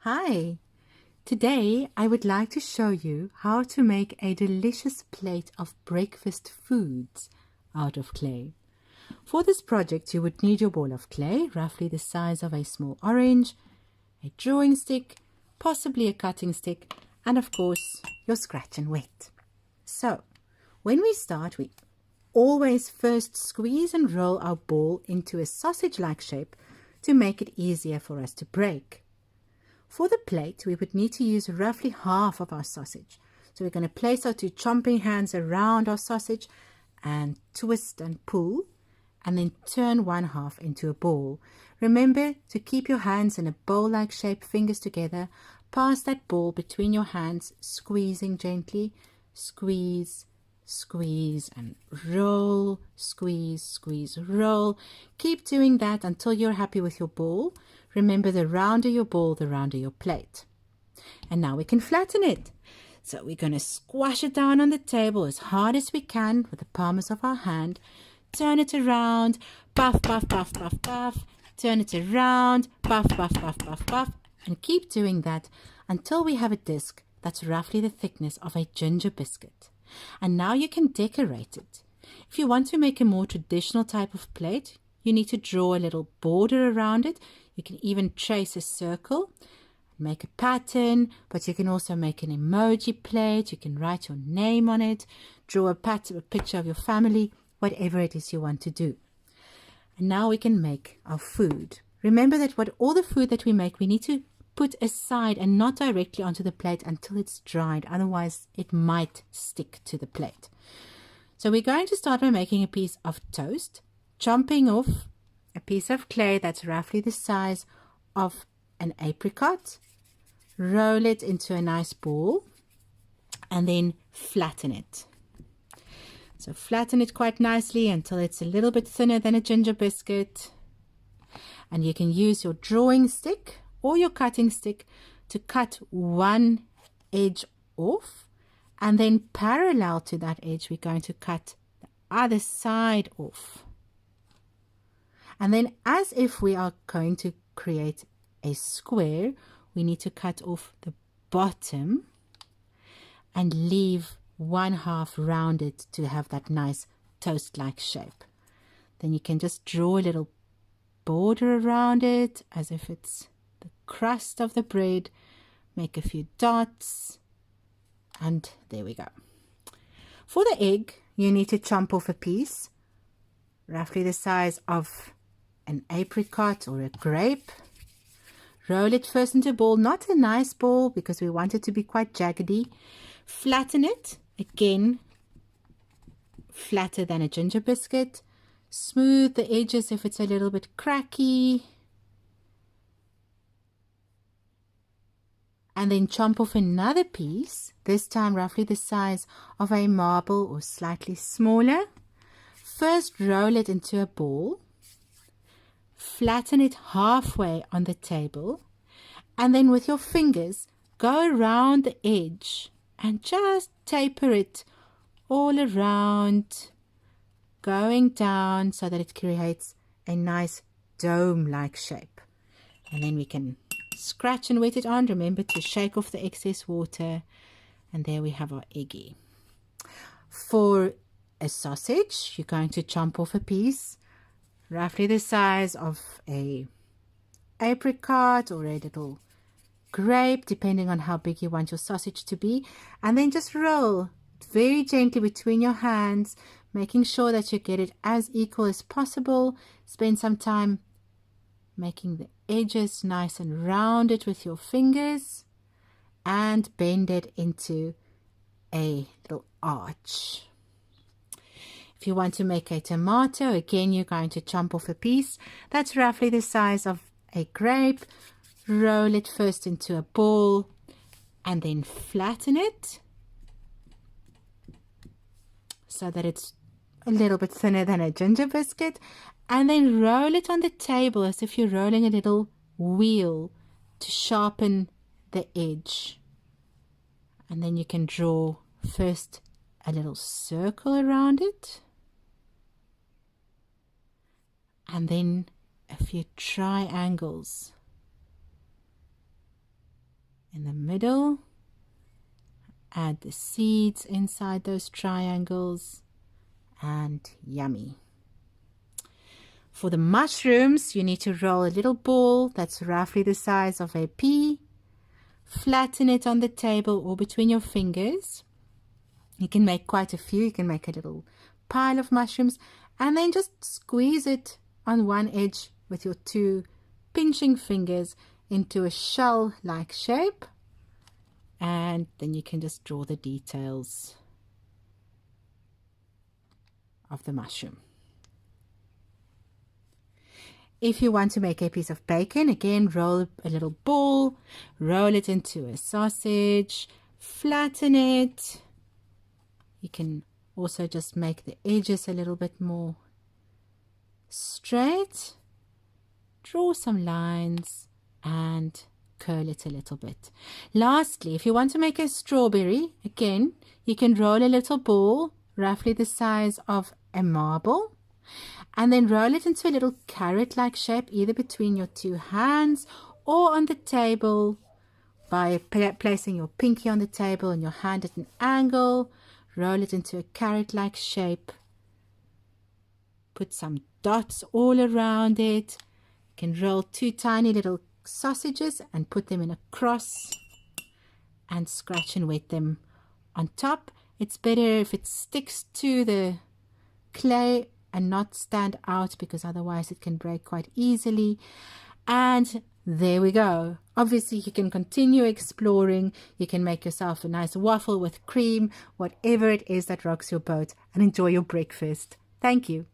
Hi! Today I would like to show you how to make a delicious plate of breakfast foods out of clay. For this project you would need your ball of clay, roughly the size of a small orange, a drawing stick, possibly a cutting stick, and of course your scratch and wet. So, when we start, we always first squeeze and roll our ball into a sausage-like shape to make it easier for us to break. For the plate, we would need to use roughly half of our sausage. So we're going to place our two chomping hands around our sausage and twist and pull, and then turn one half into a ball. Remember to keep your hands in a bowl-like shape, fingers together. Pass that ball between your hands, squeezing gently. Squeeze, squeeze, and roll. Squeeze, squeeze, roll. Keep doing that until you're happy with your ball. Remember, the rounder your ball, the rounder your plate. And now we can flatten it. So we're going to squash it down on the table as hard as we can with the palms of our hand. Turn it around, puff, puff, puff, puff, puff. Turn it around, puff, puff, puff, puff, puff. And keep doing that until we have a disc that's roughly the thickness of a ginger biscuit. And now you can decorate it. If you want to make a more traditional type of plate, you need to draw a little border around it. You can even trace a circle, make a pattern, but you can also make an emoji plate. You can write your name on it, draw a picture of your family, whatever it is you want to do. And now we can make our food. Remember that all the food that we make, we need to put aside and not directly onto the plate until it's dried. Otherwise, it might stick to the plate. So we're going to start by making a piece of toast, chomping off a piece of clay that's roughly the size of an apricot. Roll it into a nice ball and then flatten it. So flatten it quite nicely until it's a little bit thinner than a ginger biscuit. And you can use your drawing stick or your cutting stick to cut one edge off, and then parallel to that edge we're going to cut the other side off. And then, as if we are going to create a square, we need to cut off the bottom and leave one half rounded to have that nice toast-like shape. Then you can just draw a little border around it as if it's the crust of the bread. Make a few dots, and there we go. For the egg, you need to chomp off a piece roughly the size of an apricot or a grape. Roll it first into a ball, not a nice ball because we want it to be quite jaggedy. Flatten it, again flatter than a ginger biscuit. Smooth the edges if it's a little bit cracky. And then chomp off another piece, this time roughly the size of a marble or slightly smaller. First roll it into a ball. Flatten it halfway on the table, and then with your fingers go around the edge and just taper it all around, going down so that it creates a nice dome-like shape. And then we can scratch and wet it on. Remember to shake off the excess water, and there we have our eggie. For a sausage, you're going to chomp off a piece roughly the size of a apricot or a little grape, depending on how big you want your sausage to be, and then just roll very gently between your hands, making sure that you get it as equal as possible. Spend some time making the edges nice and rounded with your fingers and bend it into a little arch. If you want to make a tomato, again, you're going to chomp off a piece that's roughly the size of a grape. Roll it first into a ball and then flatten it so that it's a little bit thinner than a ginger biscuit. And then roll it on the table as if you're rolling a little wheel to sharpen the edge. And then you can draw first a little circle around it, and then a few triangles in the middle. Add the seeds inside those triangles, and yummy. For the mushrooms, you need to roll a little ball that's roughly the size of a pea. Flatten it on the table or between your fingers. You can make quite a few. You can make a little pile of mushrooms and then just squeeze it on one edge with your two pinching fingers into a shell-like shape. And then you can just draw the details of the mushroom. If you want to make a piece of bacon, again, roll a little ball, roll it into a sausage, flatten it. You can also just make the edges a little bit more straight, draw some lines and curl it a little bit. Lastly, if you want to make a strawberry, again, you can roll a little ball, roughly the size of a marble, and then roll it into a little carrot-like shape, either between your two hands or on the table by placing your pinky on the table and your hand at an angle. Roll it into a carrot-like shape. Put some dots all around it. You can roll two tiny little sausages and put them in a cross and scratch and wet them on top. It's better if it sticks to the clay and not stand out, because otherwise it can break quite easily. And there we go. Obviously you can continue exploring. You can make yourself a nice waffle with cream, whatever it is that rocks your boat, and enjoy your breakfast. Thank you.